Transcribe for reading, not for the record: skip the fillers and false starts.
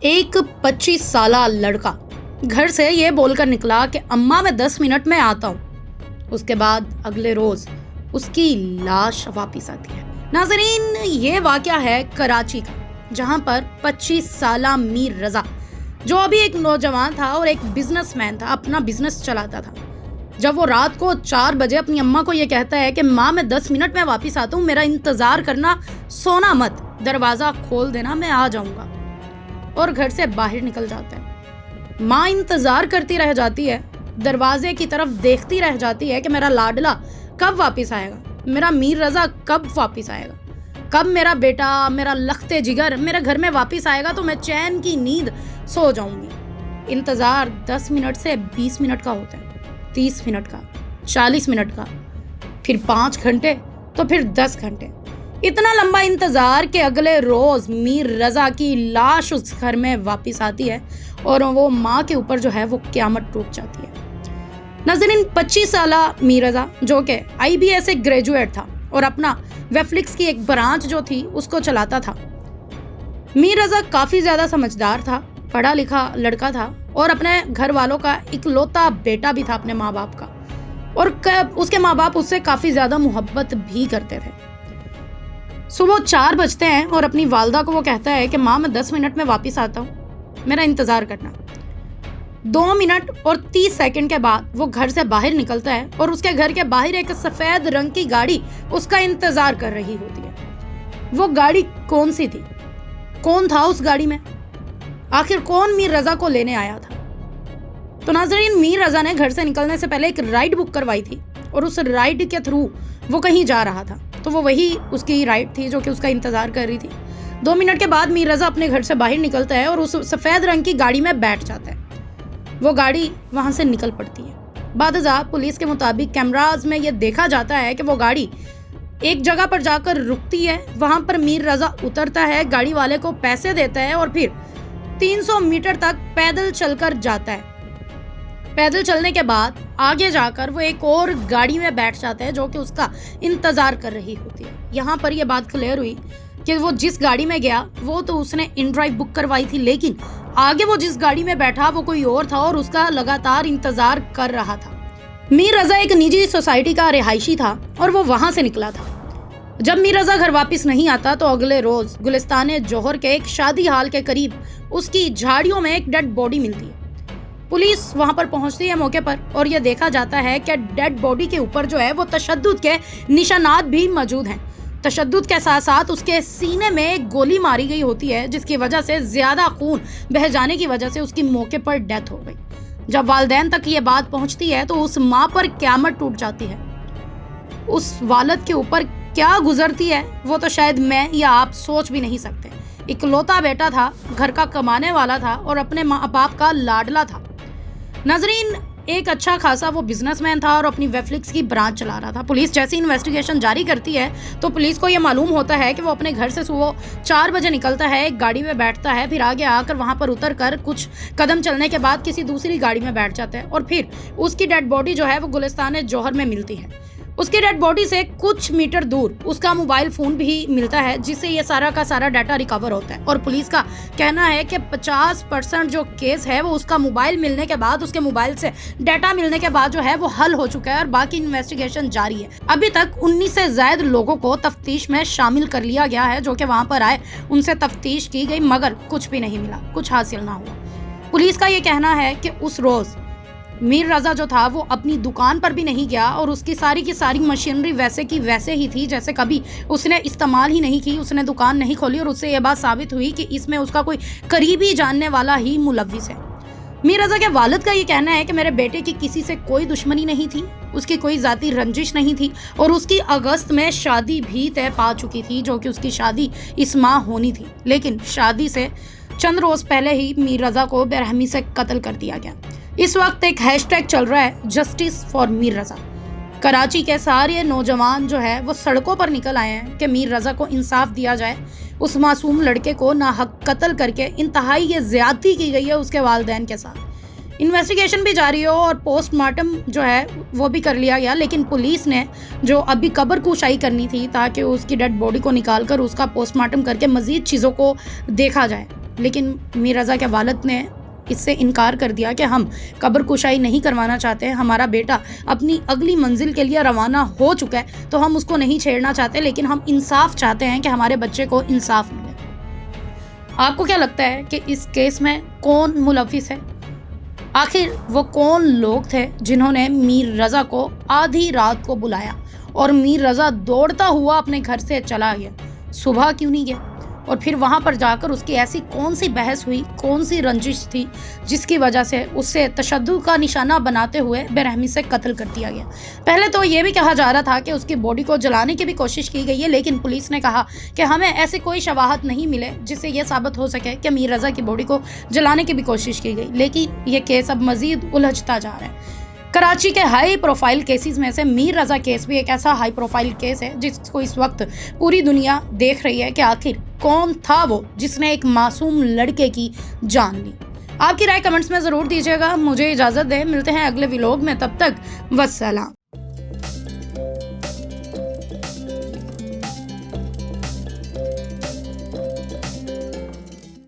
एक 25 साला लड़का घर से ये बोलकर निकला कि अम्मा मैं 10 मिनट में आता हूँ। उसके बाद अगले रोज उसकी लाश वापस आती है। नाजरीन, ये वाकया है कराची का, जहाँ पर 25 साला मीर रजा, जो अभी एक नौजवान था और एक बिजनेसमैन था, अपना बिजनेस चलाता था। जब वो रात को 4 बजे अपनी अम्मा को ये कहता है कि माँ मैं 10 मिनट में वापस आता हूँ, मेरा इंतजार करना, सोना मत, दरवाजा खोल देना, मैं आ जाऊंगा, और घर से बाहर निकल जाता है। माँ इंतजार करती रह जाती है, दरवाजे की तरफ देखती रह जाती है कि मेरा लाडला कब वापस आएगा, मेरा मीर रजा कब वापस आएगा, कब मेरा बेटा, मेरा लखते जिगर मेरे घर में वापस आएगा तो मैं चैन की नींद सो जाऊंगी। इंतजार 10 मिनट से 20 मिनट का होता है, 30 मिनट का, 40 मिनट का, फिर 5 घंटे, तो फिर 10 घंटे। इतना लंबा इंतजार कि अगले रोज मीर रजा की लाश उस घर में वापस आती है और वो माँ के ऊपर जो है वो क़यामत टूट जाती है। नाज़रीन, 25 साला मीर रजा, जो कि IBA से ग्रेजुएट था और अपना वेफलिक्स की एक ब्रांच जो थी उसको चलाता था। मीर रजा काफ़ी ज़्यादा समझदार था, पढ़ा लिखा लड़का था और अपने घर वालों का इकलौता बेटा भी था अपने माँ बाप का, और उसके माँ बाप उससे काफ़ी ज़्यादा मोहब्बत भी करते थे। सुबह 4 बजते हैं और अपनी वालदा को वो कहता है कि माँ मैं 10 मिनट में वापस आता हूँ, मेरा इंतज़ार करना। 2 मिनट और 30 सेकंड के बाद वो घर से बाहर निकलता है और उसके घर के बाहर एक सफ़ेद रंग की गाड़ी उसका इंतज़ार कर रही होती है। वो गाड़ी कौन सी थी, कौन था उस गाड़ी में, आखिर कौन मीर रजा को लेने आया था? तो नाज़रीन, मीर रजा ने घर से निकलने से पहले एक राइड बुक करवाई थी और उस राइड के थ्रू वो कहीं जा रहा था, तो वो वही उसकी राइड थी जो कि उसका इंतज़ार कर रही थी। 2 मिनट के बाद मीर रजा अपने घर से बाहर निकलता है और उस सफ़ेद रंग की गाड़ी में बैठ जाता है। वो गाड़ी वहाँ से निकल पड़ती है। बादशाह पुलिस के मुताबिक कैमराज में ये देखा जाता है कि वो गाड़ी एक जगह पर जाकर रुकती है। वहाँ पर मीर रजा उतरता है, गाड़ी वाले को पैसे देता है और फिर 300 मीटर तक पैदल चलकर जाता है। पैदल चलने के बाद आगे जाकर वो एक और गाड़ी में बैठ जाता है जो कि उसका इंतज़ार कर रही होती है। यहाँ पर यह बात क्लियर हुई कि वो जिस गाड़ी में गया वो तो उसने इन ड्राइव बुक करवाई थी, लेकिन आगे वो जिस गाड़ी में बैठा वो कोई और था और उसका लगातार इंतज़ार कर रहा था। मीर रजा एक निजी सोसाइटी का रिहायशी था और वो वहाँ से निकला था। जब मीर रजा घर वापस नहीं आता तो अगले रोज गुलिस्तान जौहर के एक शादी हाल के करीब उसकी झाड़ियों में एक डेड बॉडी मिलती है। पुलिस वहां पर पहुंचती है मौके पर और यह देखा जाता है कि डेड बॉडी के ऊपर जो है वो तशद्दुद के निशानात भी मौजूद हैं। तशद्दुद के साथ साथ उसके सीने में एक गोली मारी गई होती है, जिसकी वजह से ज्यादा खून बह जाने की वजह से उसकी मौके पर डेथ हो गई। जब वालिदैन तक ये बात पहुंचती है तो उस माँ पर क़यामत टूट जाती है। उस वालिद के ऊपर क्या गुजरती है वो तो शायद मैं या आप सोच भी नहीं सकते। इकलौता बेटा था, घर का कमाने वाला था और अपने माँ बाप का लाडला था। नाजरीन, एक अच्छा खासा वो बिजनेसमैन था और अपनी वेफलिक्स की ब्रांच चला रहा था। पुलिस जैसी इन्वेस्टिगेशन जारी करती है तो पुलिस को ये मालूम होता है कि वो अपने घर से सुबह 4 बजे निकलता है, एक गाड़ी में बैठता है, फिर आगे आकर वहाँ पर उतर कर कुछ कदम चलने के बाद किसी दूसरी गाड़ी में बैठ जाता है और फिर उसकी डेड बॉडी जो है वो गुलिस्तान जौहर में मिलती है। उसकी डेड बॉडी से कुछ मीटर दूर उसका मोबाइल फ़ोन भी मिलता है, जिससे ये सारा का सारा डाटा रिकवर होता है। और पुलिस का कहना है कि 50% जो केस है वो उसका मोबाइल मिलने के बाद, उसके मोबाइल से डाटा मिलने के बाद जो है वो हल हो चुका है और बाकी इन्वेस्टिगेशन जारी है। अभी तक 19 से ज़ायद लोगों को तफ्तीश में शामिल कर लिया गया है, जो कि वहाँ पर आए, उनसे तफ्तीश की गई, मगर कुछ भी नहीं मिला, कुछ हासिल ना हुआ। पुलिस का ये कहना है कि उस रोज़ मीर रजा जो था वो अपनी दुकान पर भी नहीं गया और उसकी सारी की सारी मशीनरी वैसे की वैसे ही थी जैसे कभी उसने इस्तेमाल ही नहीं की। उसने दुकान नहीं खोली और उससे ये बात साबित हुई कि इसमें उसका कोई करीबी जानने वाला ही मुलव्विस है। मीर रजा के वालिद का ये कहना है कि मेरे बेटे की किसी से कोई दुश्मनी नहीं थी, उसकी कोई ज़ाती रंजिश नहीं थी और उसकी अगस्त में शादी भी तय पा चुकी थी, जो कि उसकी शादी इस माह होनी थी, लेकिन शादी से चंद रोज़ पहले ही मीर रजा को बेरहमी से कत्ल कर दिया गया। इस वक्त एक हैशटैग चल रहा है, जस्टिस फॉर मीर रजा। कराची के सारे नौजवान जो है वो सड़कों पर निकल आए हैं कि मीर रजा को इंसाफ दिया जाए। उस मासूम लड़के को नाहक कत्ल करके इंतहाई ये ज्यादती की गई है उसके वालिदैन के साथ। इन्वेस्टिगेशन भी जारी हो और पोस्टमार्टम जो है वो भी कर लिया गया, लेकिन पुलिस ने जो अभी कब्र कुशाई करनी थी ताकि उसकी डेड बॉडी को निकाल कर उसका पोस्टमार्टम करके मजीद चीज़ों को देखा जाए, लेकिन मीर रज़ा के वालिद ने इससे इनकार कर दिया कि हम कब्र कुशाई नहीं करवाना चाहते हैं, हमारा बेटा अपनी अगली मंजिल के लिए रवाना हो चुका है तो हम उसको नहीं छेड़ना चाहते, लेकिन हम इंसाफ चाहते हैं कि हमारे बच्चे को इंसाफ मिले। आपको क्या लगता है कि इस केस में कौन मुलविस है? आखिर वो कौन लोग थे जिन्होंने मीर रज़ा को आधी रात को बुलाया और मीर रज़ा दौड़ता हुआ अपने घर से चला गया? सुबह क्यों नहीं गया? और फिर वहाँ पर जाकर उसकी ऐसी कौन सी बहस हुई, कौन सी रंजिश थी जिसकी वजह से उससे तशद्दुद का निशाना बनाते हुए बेरहमी से कत्ल कर दिया गया? पहले तो ये भी कहा जा रहा था कि उसकी बॉडी को जलाने की भी कोशिश की गई है, लेकिन पुलिस ने कहा कि हमें ऐसी कोई शवाहत नहीं मिले जिससे ये साबित हो सके कि मीर रज़ा की बॉडी को जलाने की भी कोशिश की गई। लेकिन ये केस अब मज़ीद उलझता जा रहा है। कराची के हाई प्रोफाइल केसेस में से मीर रज़ा केस भी एक ऐसा हाई प्रोफाइल केस है जिसको इस वक्त पूरी दुनिया देख रही है कि आखिर कौन था वो जिसने एक मासूम लड़के की जान ली। आपकी राय कमेंट्स में ज़रूर दीजिएगा। मुझे इजाज़त दें, मिलते हैं अगले व्लॉग में, तब तक वस्सलाम।